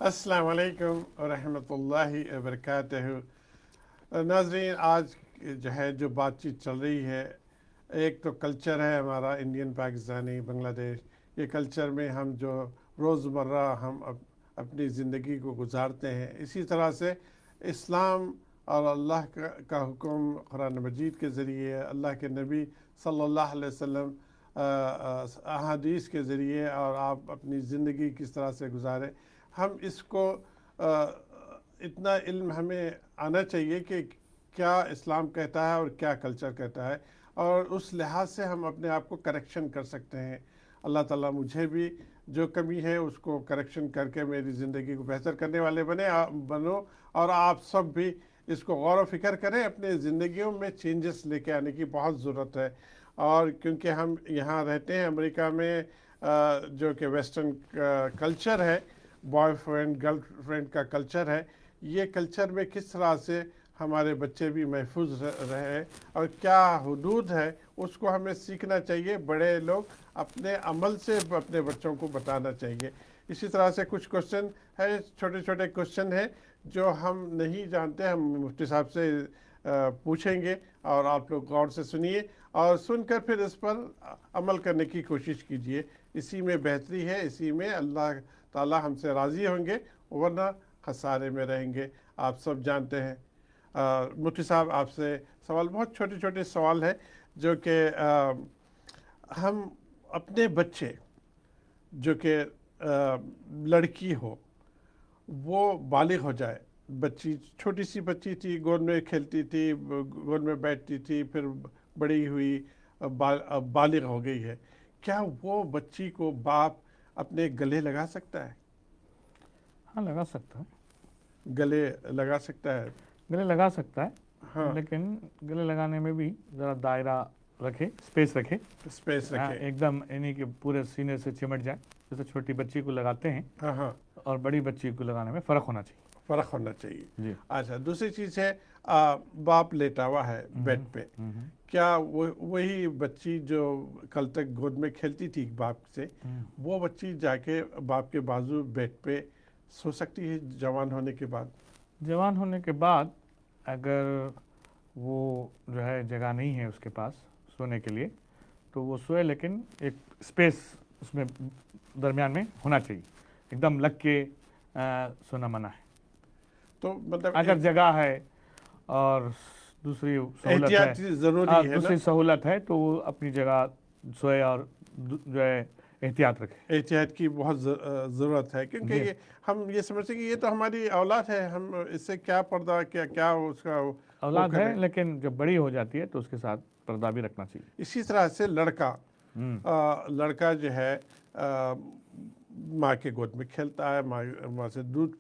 السلام علیکم ورحمۃ اللہ وبرکاتہ۔ ناظرین، آج جو بات چیت چل رہی ہے، ایک تو کلچر ہے ہمارا انڈین پاکستانی بنگلہ دیش۔ یہ کلچر میں ہم جو روزمرہ ہم اپنی زندگی کو گزارتے ہیں، اسی طرح سے اسلام اور اللہ کا حکم قرآن مجید کے ذریعے، اللہ کے نبی صلی اللہ علیہ وسلم احادیث کے ذریعے، اور آپ اپنی زندگی کس طرح سے گزاریں، ہم اس کو اتنا علم ہمیں آنا چاہیے کہ کیا اسلام کہتا ہے اور کیا کلچر کہتا ہے، اور اس لحاظ سے ہم اپنے آپ کو کریکشن کر سکتے ہیں۔ اللہ تعالیٰ مجھے بھی جو کمی ہے اس کو کریکشن کر کے میری زندگی کو بہتر کرنے والے بنو، اور آپ سب بھی اس کو غور و فکر کریں۔ اپنے زندگیوں میں چینجز لے کے آنے کی بہت ضرورت ہے، اور کیونکہ ہم یہاں رہتے ہیں امریکہ میں، جو کہ ویسٹرن کلچر ہے، بوائے فرینڈ گرل فرینڈ کا کلچر ہے، یہ کلچر میں کس طرح سے ہمارے بچے بھی محفوظ رہے اور کیا حدود ہے، اس کو ہمیں سیکھنا چاہیے۔ بڑے لوگ اپنے عمل سے اپنے بچوں کو بتانا چاہیے۔ اسی طرح سے کچھ کوشچن ہے، چھوٹے چھوٹے کوشچن ہیں جو ہم نہیں جانتے، ہم مفتی صاحب سے پوچھیں گے، اور آپ لوگ غور سے سنیے اور سن کر پھر اس پر عمل کرنے کی کوشش کیجیے۔ اسی میں بہتری ہے، اسی میں اللہ تعالیٰ ہم سے راضی ہوں گے، ورنہ خسارے میں رہیں گے۔ آپ سب جانتے ہیں۔ مفتی صاحب، آپ سے سوال، بہت چھوٹے چھوٹے سوال ہے، جو کہ ہم اپنے بچے جو کہ لڑکی ہو، وہ بالغ ہو جائے، بچی چھوٹی سی بچی تھی، گود میں کھیلتی تھی، گود میں بیٹھتی تھی، پھر بڑی ہوئی، بالغ ہو گئی ہے، کیا وہ بچی کو باپ اپنے گلے لگا سکتا ہے؟ ہاں، لگا سکتا ہے، گلے لگا سکتا ہے؟ گلے لگا سکتا ہے، ہاں، لیکن گلے لگانے میں بھی ذرا دائرہ رکھے، اسپیس رکھے، اسپیس رکھے۔ ایک دم یعنی کہ پورے سینے سے چمٹ جائے، جیسے چھوٹی بچی کو لگاتے ہیں ہاں ہاں، اور بڑی بچی کو لگانے میں فرق ہونا چاہیے۔ فرق ہونا چاہیے۔ جی۔ اچھا، دوسری چیز ہے، باپ لیٹا ہوا ہے بیڈ پہ، کیا وہی بچی جو کل تک گود میں کھیلتی تھی باپ سے، وہ بچی جا کے باپ کے بازو بیڈ پہ سو سکتی ہے جوان ہونے کے بعد؟ جوان ہونے کے بعد اگر وہ جو ہے جگہ نہیں ہے اس کے پاس سونے کے لیے تو وہ سوئے، لیکن ایک اسپیس اس میں درمیان میں ہونا چاہیے، ایک دم لگ کے سونا منع ہے۔ تو مطلب اگر جگہ ہے اور دوسری سہولت احتیاط ضروری ہے نا؟ دوسری سہولت ہے تو وہ اپنی جگہ سوئے اور جو ہے احتیاط رکھے۔ احتیاط کی بہت ضرورت ہے، کیونکہ یہ ہم یہ سمجھتے ہیں کہ یہ تو ہماری اولاد ہے، ہم اس سے کیا پردہ، کیا اس کا اولاد ہے، لیکن جب بڑی ہو جاتی ہے تو اس کے ساتھ پردہ بھی رکھنا چاہیے۔ اسی طرح سے لڑکا جو ہے ماں کے گود میں کھیلتا ہے، ماں سے دودھ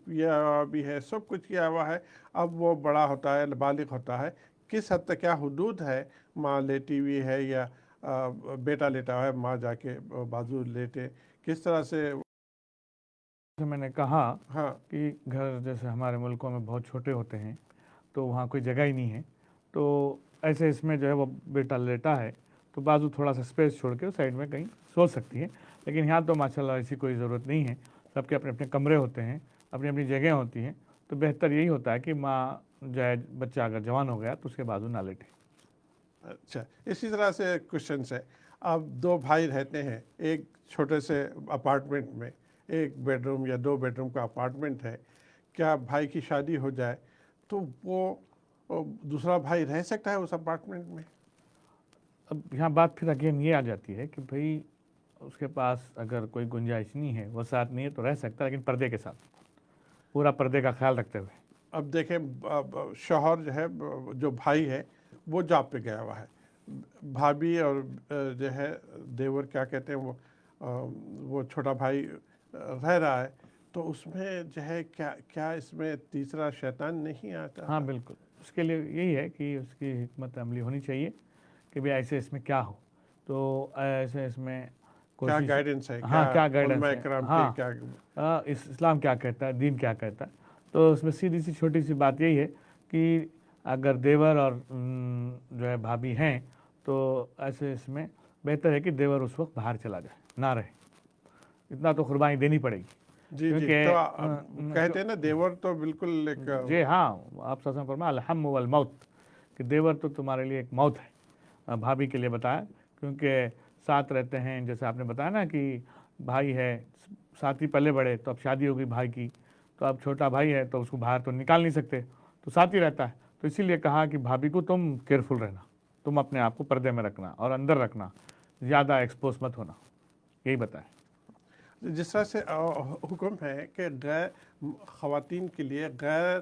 پیا ہوا بھی ہے، سب کچھ کیا ہوا ہے، اب وہ بڑا ہوتا ہے، بالغ ہوتا ہے، کس حد تک کیا حدود ہے؟ ماں لیٹی ہوئی ہے یا بیٹا لیٹا ہوا ہے، ماں جا کے بازو لیٹے، کس طرح سے؟ میں نے کہا ہاں، کہ گھر جیسے ہمارے ملکوں میں بہت چھوٹے ہوتے ہیں تو وہاں کوئی جگہ ہی نہیں ہے، تو ایسے اس میں جو ہے وہ بیٹا لیٹا ہے تو بازو تھوڑا سا اسپیس چھوڑ کے سائڈ میں کہیں سو سکتی ہے، لیکن یہاں تو ماشاءاللہ ایسی کوئی ضرورت نہیں ہے، سب کے اپنے اپنے کمرے ہوتے ہیں، اپنی اپنی جگہیں ہوتی ہیں، تو بہتر یہی ہوتا ہے کہ ماں جو ہے بچہ اگر جوان ہو گیا تو اس کے بازو نہ لیٹے۔ اچھا، اسی طرح سے کوشچنس ہے، اب دو بھائی رہتے ہیں ایک چھوٹے سے اپارٹمنٹ میں، ایک بیڈ روم یا 2 بیڈ روم کا اپارٹمنٹ ہے، کیا بھائی کی شادی ہو جائے تو وہ دوسرا بھائی رہ سکتا ہے اس اپارٹمنٹ میں؟ اب یہاں بات پھر اگین یہ آ جاتی ہے کہ بھئی اس کے پاس اگر کوئی گنجائش نہیں ہے، وہ ساتھ نہیں ہے تو رہ سکتا ہے، لیکن پردے کے ساتھ، پورا پردے کا خیال رکھتے ہوئے۔ اب دیکھیں، شوہر جو ہے، جو بھائی ہے وہ جاب پہ گیا ہوا ہے، بھابھی اور جو ہے دیور کیا کہتے ہیں وہ چھوٹا بھائی رہ رہا ہے، تو اس میں جو ہے کیا اس میں تیسرا شیطان نہیں آتا؟ ہاں بالکل، اس کے لیے یہی ہے کہ اس کی حکمت عملی ہونی چاہیے کہ بھی ایسے اس میں کیا ہو، تو ایسے اس میں کیا کوشش، گائیڈنس ہے؟ ہاں کیا گائیڈنس علماء ہے، کرام ہاں کے کیا؟ اسلام کیا کہتا ہے، دین کیا کہتا ہے، تو اس میں سیدھی سی چھوٹی سی بات یہی ہے کہ اگر دیور اور جو ہے بھابھی ہیں تو ایسے اس میں بہتر ہے کہ دیور اس وقت باہر چلا جائے، نہ رہے، اتنا تو قربانی دینی پڑے گی، جی جی کیونکہ تو کہتے ہیں نا دیور تو بالکل ایک جی ہاں آپ صلی اللہ الحم والموت کہ دیور تو تمہارے لیے ایک موت ہے. بھابھی کے لیے بتایا کیونکہ ساتھ رہتے ہیں, جیسے آپ نے بتایا نا کہ بھائی ہے, ساتھ ہی پلے بڑے, تو اب شادی ہوگی بھائی کی, تو اب چھوٹا بھائی ہے تو اس کو باہر تو نکال نہیں سکتے, تو ساتھ ہی رہتا ہے. تو اسی لیے کہا کہ بھابھی کو تم کیئرفل رہنا, تم اپنے آپ کو پردے میں رکھنا اور اندر رکھنا, زیادہ ایکسپوز مت ہونا, یہی بتائیں. جس طرح سے حکم ہے کہ غیر خواتین کے لیے غیر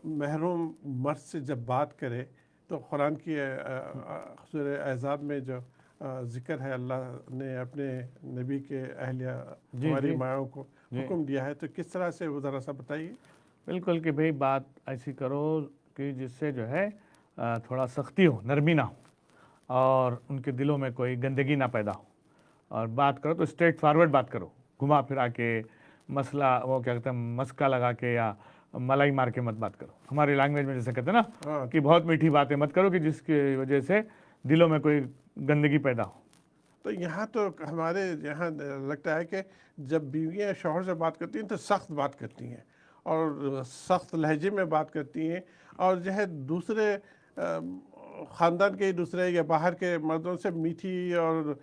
محرم مرد سے جب بات کرے تو قرآن کی سورہ احزاب میں جو ذکر ہے, اللہ نے اپنے نبی کے اہلیہ ہماری ماؤں کو حکم دیا ہے, تو کس طرح سے وہ ذرا سا بتائیے. بالکل کہ بھئی بات ایسی کرو کہ جس سے جو ہے تھوڑا سختی ہو, نرمی نہ ہو, اور ان کے دلوں میں کوئی گندگی نہ پیدا ہو, اور بات کرو تو اسٹریٹ فارورڈ بات کرو, گھما پھرا کے مسئلہ وہ کیا کہتے ہیں مسکا لگا کے یا ملائی مار کے مت بات کرو. ہماری لینگویج میں جیسے کہتے ہیں نا کہ بہت میٹھی باتیں مت کرو کہ جس کی وجہ سے دلوں میں کوئی گندگی پیدا ہو. تو یہاں تو ہمارے یہاں لگتا ہے کہ جب بیویاں شوہر سے بات کرتی ہیں تو سخت بات کرتی ہیں اور سخت لہجے میں بات کرتی ہیں, اور جو ہے دوسرے خاندان کے دوسرے یا باہر کے مردوں سے میٹھی اور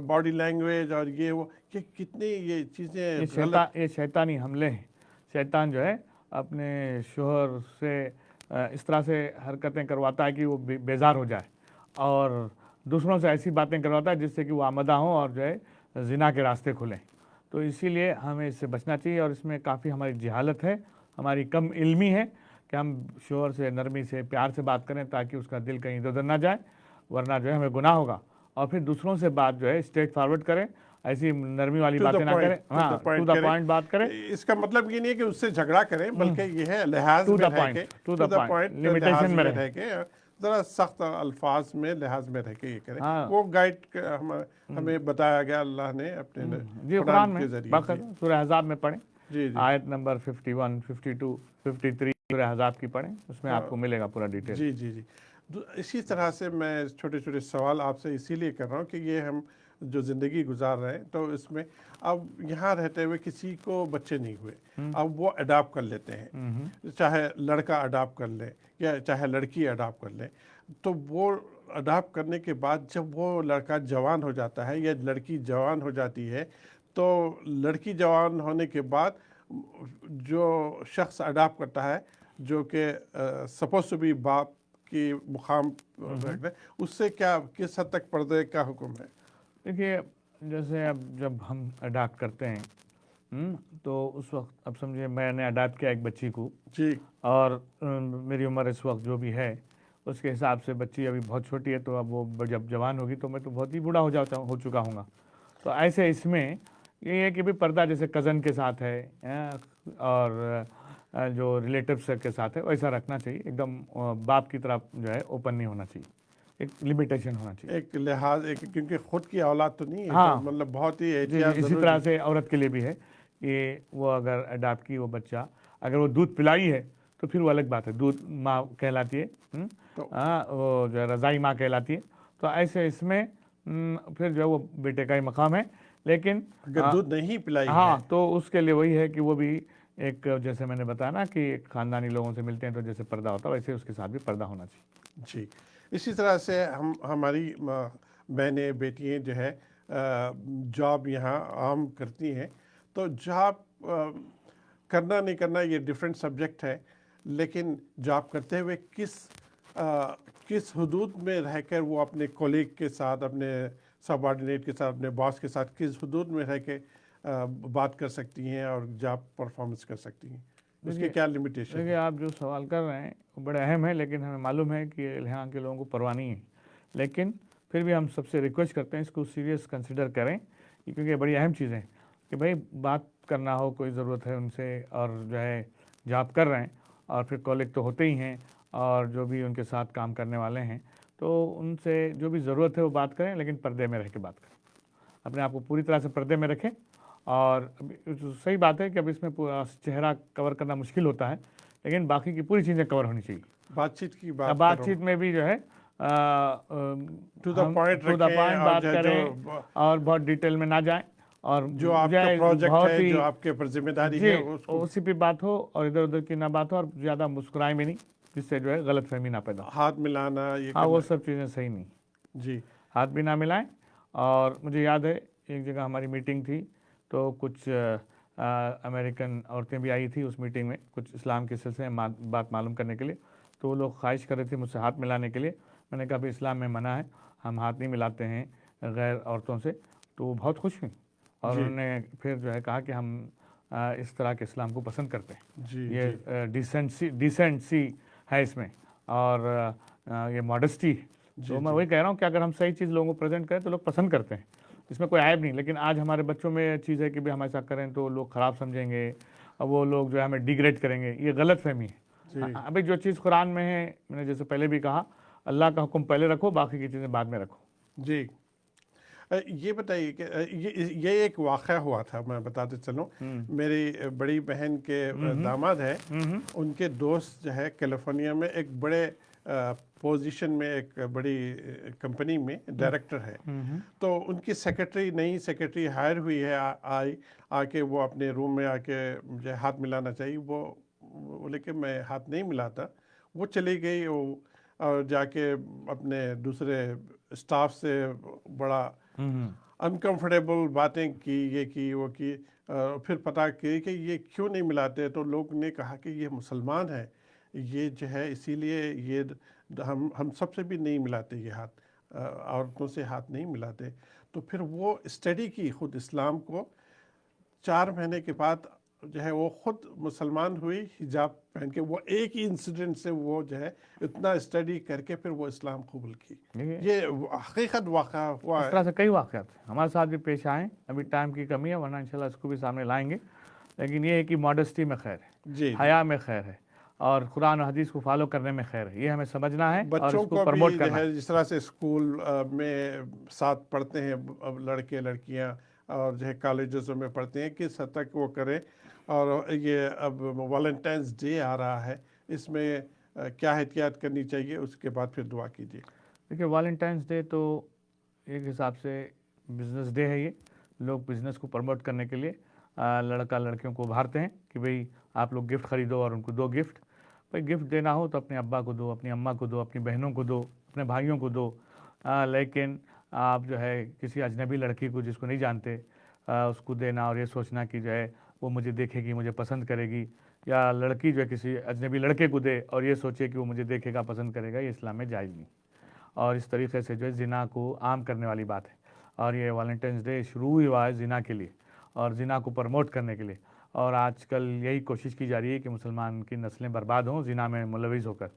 باڈی لینگویج اور یہ وہ کہ کتنی یہ چیزیں یہ شیطانی حملے ہیں. شیطان جو ہے اپنے شوہر سے اس طرح سے حرکتیں کرواتا ہے کہ وہ بیزار ہو جائے, اور دوسروں سے ایسی باتیں کرواتا ہے جس سے کہ وہ آمدہ ہوں اور جو ہے زنا کے راستے کھلیں. تو اسی لیے ہمیں اس سے بچنا چاہیے, اور اس میں کافی ہماری جہالت ہے, ہماری کم علمی ہے کہ ہم شوہر سے نرمی سے پیار سے بات کریں تاکہ اس کا دل کہیں ادھر ادھر نہ جائے, ورنہ جو ہے ہمیں گناہ ہوگا. اور پھر دوسروں سے بات جو ہے اسٹریٹ فارورڈ کریں, ایسی نرمی والی باتیں نہ کریں, ہاں ٹو دا پوائنٹ بات کریں. اس کا مطلب یہ نہیں ہے کہ اس سے جھگڑا کریں, بلکہ یہ ہے لحاظ میں رہ کے ٹو دا پوائنٹ لمیٹیشن میں رہیں, ذرا سخت الفاظ میں لحاظ میں رہ کے یہ کریں. وہ گائیڈ ہمیں بتایا گیا اللہ نے اپنے قرآن میں کے ذریعے. باقاعدہ سورہ احزاب میں پڑھیں, جی آیت نمبر 51, 52, 53 سورہ احزاب کی پڑھیں, اس میں آپ کو ملے گا پورا ڈیٹیل. جی جی جی. اسی طرح سے میں چھوٹے چھوٹے سوال آپ سے اسی لیے کر رہا ہوں کہ یہ ہم جو زندگی گزار رہے ہیں تو اس میں اب یہاں رہتے ہوئے کسی کو بچے نہیں ہوئے, اب وہ اڈاپٹ کر لیتے ہیں, چاہے لڑکا اڈاپٹ کر لے یا چاہے لڑکی اڈاپٹ کر لے. تو وہ اڈاپٹ کرنے کے بعد جب وہ لڑکا جوان ہو جاتا ہے یا لڑکی جوان ہو جاتی ہے, تو لڑکی جوان ہونے کے بعد جو شخص اڈاپٹ کرتا ہے جو کہ سپوز ٹو بی باپ کی مقام رکھتے ہیں, اس سے کیا کس حد تک پردے کا حکم ہے؟ دیکھیے جیسے اب جب ہم اڈاپٹ کرتے ہیں تو اس وقت اب سمجھے میں نے اڈاپٹ کیا ایک بچی کو, جی, اور میری عمر اس وقت جو بھی ہے اس کے حساب سے بچی ابھی بہت چھوٹی ہے, تو اب وہ جب جوان ہوگی تو میں تو بہت ہی بوڑھا ہو چکا ہوں گا. تو ایسے اس میں یہ ہے کہ بھی پردہ جیسے کزن کے ساتھ ہے اور جو ریلیٹیوس کے ساتھ ہے ویسا رکھنا چاہیے, ایک دم باپ کی طرف جو ہے اوپن نہیں ہونا چاہیے, ایک لمیٹیشن ہونا چاہیے, ایک لحاظ کیونکہ خود کی اولاد تو نہیں ہے, ہاں مطلب بہت ہی احتیاط. اسی طرح سے عورت کے لیے بھی ہے کہ وہ اگر اڈاپٹ کی وہ بچہ اگر وہ دودھ پلائی ہے تو پھر وہ الگ بات ہے, دودھ ماں کہلاتی ہے, وہ جو ہے رضائی ماں کہلاتی ہے. تو ایسے اس میں پھر جو ہے وہ بیٹے کا ہی مقام ہے, لیکن اگر دودھ نہیں پلائی ہاں تو اس کے لیے وہی ہے کہ وہ بھی ایک جیسے میں نے بتایا نا کہ خاندانی لوگوں سے ملتے ہیں تو جیسے پردہ ہوتا ہے ویسے اس کے ساتھ بھی پردہ ہونا چاہیے. جی, اسی طرح سے ہماری بہنیں بیٹیاں جو ہے جاب یہاں عام کرتی ہیں, تو جاب کرنا نہیں کرنا یہ ڈیفرنٹ سبجیکٹ ہے, لیکن جاب کرتے ہوئے کس حدود میں رہ کر وہ اپنے کولیگ کے ساتھ, اپنے سب آرڈینیٹ کے ساتھ, اپنے باس کے ساتھ کس حدود میں رہ کے بات کر سکتی ہیں اور جاب پرفارمنس کر سکتی ہیں, اس کے کیا لمیٹیشن؟ دیکھیے آپ جو سوال کر رہے ہیں وہ بڑے اہم ہیں, لیکن ہمیں معلوم ہے کہ یہاں کے لوگوں کو پرواہ نہیں ہے, لیکن پھر بھی ہم سب سے ریکویسٹ کرتے ہیں اس کو سیریس کنسیڈر کریں, کیونکہ بڑی اہم چیزیں ہیں کہ بھائی بات کرنا ہو, کوئی ضرورت ہے ان سے, اور جو ہے جاب کر رہے ہیں اور پھر کولیگ تو ہوتے ہی ہیں, اور جو بھی ان کے ساتھ کام کرنے والے ہیں تو ان سے جو بھی ضرورت ہے وہ بات کریں, لیکن پردے میں رہ کے بات کریں, اپنے آپ کو پوری طرح سے پردے میں رکھیں. اور صحیح بات ہے کہ اب اس میں پورا چہرہ کور کرنا مشکل ہوتا ہے, لیکن باقی کی پوری چیزیں کور ہونی چاہیے. بات چیت کی بات چیت میں بھی جو ہے ٹو دا پوائنٹ بات کریں اور بہت ڈیٹیل میں نہ جائیں, اور جو آپ کا مجھے پروجیکٹ بہت ہے ہی جو آپ کے اوپر ذمہ داری جی ہے اس کو اسی پہ بات ہو اور ادھر ادھر کی نہ بات ہو اور زیادہ مسکرائیں بھی نہیں، جس سے جو ہے غلط فہمی نہ پیدا ہو. ہاتھ ملانا یہ ہاں وہ کرنا. سب چیزیں صحیح نہیں، جی ہاتھ بھی نہ ملائیں. اور مجھے یاد ہے ایک جگہ ہماری میٹنگ تھی تو کچھ امریکن عورتیں بھی آئی تھی اس میٹنگ میں، کچھ اسلام کے سلسلے میں بات معلوم کرنے کے لیے. تو وہ لوگ خواہش کر رہے تھے مجھ سے ہاتھ ملانے کے لیے. میں نے کہا بھی اسلام میں منع ہے، ہم ہاتھ نہیں ملاتے ہیں غیر عورتوں سے. تو وہ بہت خوش ہوئیں اور جی انہوں نے پھر جو ہے کہا کہ ہم اس طرح کے اسلام کو پسند کرتے ہیں. جی جی یہ ڈیسنسی ہے اس میں اور یہ ماڈسٹی ہے. جی تو میں جی وہی کہہ رہا ہوں کہ اگر ہم صحیح چیز لوگوں کو پریزنٹ کریں تو لوگ پسند کرتے ہیں، اس میں کوئی عیب نہیں. لیکن آج ہمارے بچوں میں یہ چیز ہے کہ بھی ہم ایسا کریں تو لوگ خراب سمجھیں گے اور وہ لوگ جو ہے ہمیں ڈیگریڈ کریں گے. یہ غلط فہمی ہے. جی ابھی جو چیز قرآن میں ہے، میں نے جیسے پہلے بھی کہا، اللہ کا حکم پہلے رکھو، باقی کی چیزیں بعد میں رکھو. جی. یہ بتائیے کہ یہ ایک واقعہ ہوا تھا، میں بتاتے چلوں. میری بڑی بہن کے داماد ہے، ان کے دوست جو ہے کیلیفورنیا میں ایک بڑے پوزیشن میں، ایک بڑی کمپنی میں ڈائریکٹر ہے. تو ان کی نئی سیکرٹری ہائر ہوئی ہے. آ کے وہ اپنے روم میں آ کے مجھے ہاتھ ملانا چاہیے. وہ بولے کہ میں ہاتھ نہیں ملاتا. وہ چلی گئی اور جا کے اپنے دوسرے اسٹاف سے بڑا انکمفرٹیبل باتیں کی، یہ کی وہ کی. پھر پتہ کی کہ یہ کیوں نہیں ملاتے. تو لوگ نے کہا کہ یہ مسلمان ہے، یہ جو ہے اسی لیے یہ ہم سب سے بھی نہیں ملاتے یہ ہاتھ، عورتوں سے ہاتھ نہیں ملاتے. تو پھر وہ اسٹڈی کی خود اسلام کو. 4 مہینے کے بعد جو ہے وہ خود مسلمان ہوئی حجاب پہن کے. وہ ایک ہی انسیڈنٹ سے وہ جو ہے اتنا اسٹڈی کر کے پھر وہ اسلام قبول کی. یہ حقیقت واقعہ ہوا اس ہے. طرح سے کئی واقعات ہمارے ساتھ بھی پیش آئے. ابھی ٹائم کی کمی ہے ورنہ انشاءاللہ اس کو بھی سامنے لائیں گے. لیکن یہ ہے کہ ماڈسٹی میں خیر ہے، جی حیا میں خیر ہے اور قرآن و حدیث کو فالو کرنے میں خیر ہے. یہ ہمیں سمجھنا ہے اور بچوں اس کو کو پروموٹ بھی جو کرنا ہے ہے. جس طرح سے اسکول میں ساتھ پڑھتے ہیں لڑکے لڑکیاں اور جو ہے کالجز میں پڑھتے ہیں، کس حد تک وہ کریں. اور یہ اب ویلنٹائنس ڈے آ رہا ہے، اس میں کیا احتیاط کرنی چاہیے، اس کے بعد پھر دعا کیجیے. دیکھیے ویلنٹائنس ڈے تو ایک حساب سے بزنس ڈے ہے. یہ لوگ بزنس کو پروموٹ کرنے کے لیے لڑکا لڑکیوں کو ابھارتے ہیں کہ بھئی آپ لوگ گفٹ خریدو اور ان کو دو گفٹ. بھئی گفٹ دینا ہو تو اپنے ابا کو دو، اپنی اماں کو دو، اپنی بہنوں کو دو، اپنے بھائیوں کو دو. لیکن آپ جو ہے کسی اجنبی لڑکی کو جس کو نہیں جانتے اس کو دینا اور یہ سوچنا کہ جو ہے وہ مجھے دیکھے گی، مجھے پسند کرے گی، یا لڑکی جو ہے کسی اجنبی لڑکے کو دے اور یہ سوچے کہ وہ مجھے دیکھے گا، پسند کرے گا، یہ اسلام میں جائز نہیں. اور اس طریقے سے جو ہے زنا کو عام کرنے والی بات ہے. اور یہ ویلنٹائنس ڈے شروع ہوا ہے زنا کے لیے اور زنا کو پروموٹ کرنے کے لیے. اور آج کل یہی کوشش کی جا رہی ہے کہ مسلمان کی نسلیں برباد ہوں زنا میں ملوث ہو کر.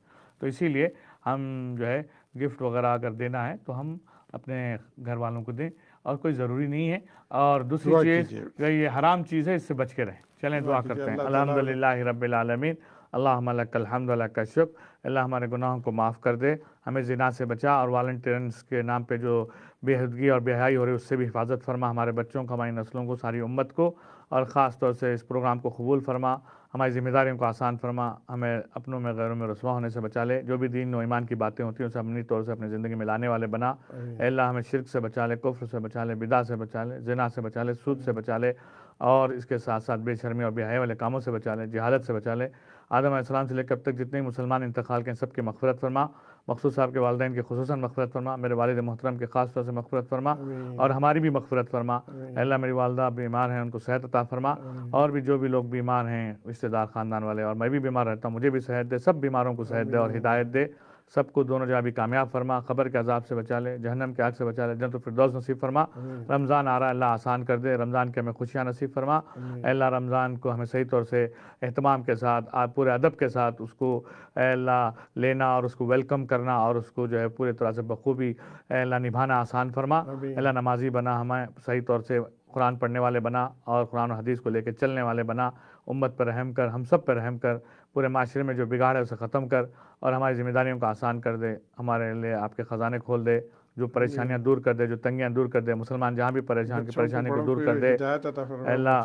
تو اسی لیے ہم جو ہے گفٹ وغیرہ اگر دینا ہے تو ہم اپنے گھر والوں کو دیں اور کوئی ضروری نہیں ہے. اور دوسری دعا چیز کیجیے. یہ حرام چیز ہے، اس سے بچ کے رہیں. چلیں دعا دعا کیجیے کرتے ہیں. اللہ تعالیٰ الحمدللہ رب العالمین، اللہم لک الحمد و لک الشکر. اللہ ہمارے گناہوں کو معاف کر دے، ہمیں زنا سے بچا اور والنٹیرنس کے نام پہ جو بے حدگی اور بے حیائی ہو رہی ہے اس سے بھی حفاظت فرما. ہمارے بچوں کو، ہماری نسلوں کو، ساری امت کو، اور خاص طور سے اس پروگرام کو قبول فرما. ہماری ذمہ داریوں کو آسان فرما. ہمیں اپنوں میں غیروں میں رسوا ہونے سے بچا لے. جو بھی دین و ایمان کی باتیں ہوتی ہیں اسے عملی طور سے اپنی زندگی میں لانے والے بنا. اے اللہ ہمیں شرک سے بچا لے، کفر سے بچا لے، بدعت سے بچا لے، زنا سے بچا لے، سود سے بچا لے، اور اس کے ساتھ ساتھ بے شرمی اور بے حیائی والے کاموں سے بچا لے، جہالت سے بچا لے. آدم علیہ السلام سے لے کر اب تک جتنے مسلمان انتقال کے ہیں سب کی مغفرت فرما. مقصود صاحب کے والدین کی خصوصاً مغفرت فرما. میرے والد محترم کے خاص طور سے مغفرت فرما اور ہماری بھی مغفرت فرما. اے اللہ میری والدہ بیمار ہیں، ان کو صحت عطا فرما. اور بھی جو بھی لوگ بیمار ہیں رشتہ دار خاندان والے، اور میں بھی بیمار رہتا ہوں، مجھے بھی صحت دے. سب بیماروں کو صحت دے اور ہدایت دے. سب کو دونوں جگہ بھی کامیاب فرما. قبر کے عذاب سے بچا لے، جہنم کے آگ سے بچا لے، جنت الفردوس نصیب فرما. رمضان آ رہا ہے، اللہ آسان کر دے. رمضان کے ہمیں خوشیاں نصیب فرما. اے اللہ رمضان کو ہمیں صحیح طور سے اہتمام کے ساتھ، پورے ادب کے ساتھ اس کو اے اللہ لینا اور اس کو ویلکم کرنا اور اس کو جو ہے پورے طرح سے بخوبی اے اللہ نبھانا آسان فرما. اے اللہ نمازی بنا، ہمیں صحیح طور سے قرآن پڑھنے والے بنا اور قرآن و حدیث کو لے کے چلنے والے بنا. امت پر رحم کر، ہم سب پر رحم کر. پورے معاشرے میں جو بگاڑ ہے اسے ختم کر اور ہماری ذمہ داریوں کو آسان کر دے. ہمارے لیے آپ کے خزانے کھول دے، جو پریشانیاں دور کر دے، جو تنگیاں دور کر دے. مسلمان جہاں بھی پریشان کی پریشانی کو دور کر دے. اے اللہ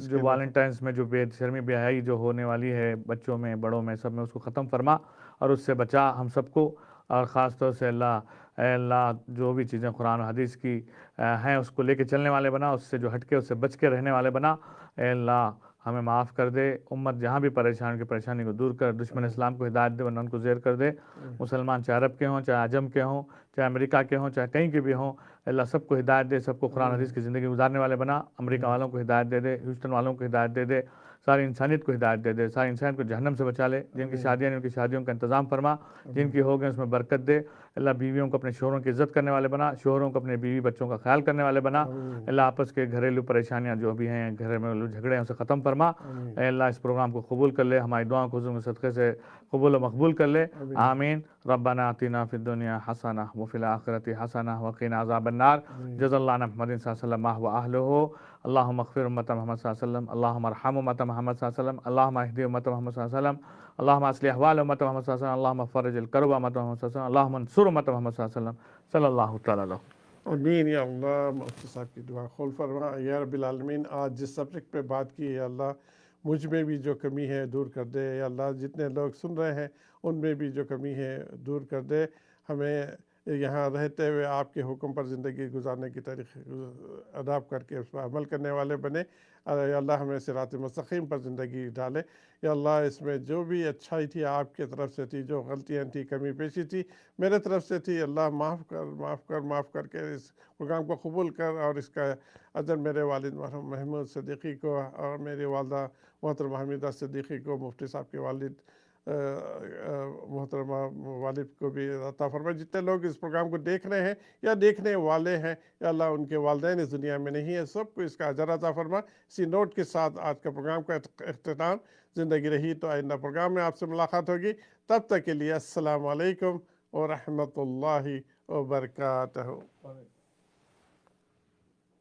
جو ویلنٹائنس میں جو بے شرمی بے حیائی جو ہونے والی ہے بچوں میں، بڑوں میں، سب میں، اس کو ختم فرما اور اس سے بچا ہم سب کو. اور خاص طور سے اللہ اے اللہ جو بھی چیزیں قرآن و حدیث کی ہیں اس کو لے کے چلنے والے بنا، اس سے جو ہٹ کے اس سے بچ کے رہنے والے بنا۔ اے اللہ ہمیں معاف کر دے، امت جہاں بھی پریشان کی پریشانی کو دور کر، دشمن اسلام کو ہدایت دے ورنہ ان کو زیر کر دے۔ مسلمان چاہے عرب کے ہوں، چاہے عجم کے ہوں، چاہے امریکہ کے ہوں، چاہے کہیں کے بھی ہوں، اللہ سب کو ہدایت دے، سب کو قرآن حدیث کی زندگی گزارنے والے بنا۔ امریکہ والوں کو ہدایت دے دے، ہیوسٹن والوں کو ہدایت دے دے، ساری انسانیت کو ہدایت دے دے، ساری انسانیت کو جہنم سے بچا لے۔ جن کی شادیاں ہیں ان کی شادیوں کا انتظام فرما، جن کی ہو گئے اس میں برکت دے۔ اللہ بیویوں کو اپنے شوہروں کی عزت کرنے والے بنا، شوہروں کو اپنے بیوی بچوں کا خیال کرنے والے بنا۔ اللہ آپس کے گھریلو پریشانیاں جو بھی ہیں، گھر میں جھگڑے ہیں اسے ختم فرما۔ اے اللہ اس پروگرام کو قبول کر لے، ہماری دعاؤں کو حضور کے صدقے سے قبول و مقبول کر لے، آمین۔ ربنا آتنا فی الدنیا حسنہ وفی الآخرۃ حسنہ وقنا عذاب النار۔ جزا اللہ عن محمد صلی اللہ علیہ وسلم وآلہ۔ اللہم اغفر امت محمد صلی اللہ علیہ وسلم، اللہم ارحم امت محمد صلی اللہ علیہ وسلم، اللہم اہدی امت محمد صلی اللہ علیہ وسلم، اللہم اصلح احوال امت محمد صلی اللہ علیہ وسلم، اللہم فرج الکرب امت محمد صلی اللہ علیہ وسلم، اللہم انصر امت محمد صلی اللہ علیہ وسلم، صلی اللہ تعالی علیہ۔ آمین یا اللہ۔ مفتی صاحب کی دعا قبول فرما یا رب العالمین۔ آج جس سبجیکٹ پہ بات کی ہے اللہ مجھ میں بھی جو کمی ہے دور کر دے، یا اللہ جتنے لوگ سن رہے ہیں ان میں بھی جو کمی ہے دور کر دے، ہمیں یہاں رہتے ہوئے آپ کے حکم پر زندگی گزارنے کی طریقے اڈاپٹ کر کے اس پر عمل کرنے والے بنے۔ یا اللہ ہمیں صراط مستقیم پر زندگی ڈالے۔ یا اللہ اس میں جو بھی اچھائی تھی آپ کی طرف سے تھی، جو غلطیاں تھی، کمی پیشی تھی میرے طرف سے تھی، اللہ معاف کر کے اس پروگرام کو قبول کر، اور اس کا اجر میرے والد مرحوم محمود صدیقی کو اور میری والدہ محترمہ حمیدہ صدیقی کو، مفتی صاحب کے والد محترمہ والد کو بھی عطا فرما۔ جتنے لوگ اس پروگرام کو دیکھ رہے ہیں یا دیکھنے والے ہیں، یا اللہ ان کے والدین اس دنیا میں نہیں ہیں، سب کو اس کا اجر عطا فرما۔ اسی نوٹ کے ساتھ آج کا پروگرام کا اختتام۔ زندگی رہی تو آئندہ پروگرام میں آپ سے ملاقات ہوگی، تب تک کے لیے السلام علیکم ورحمۃ اللہ وبرکاتہ۔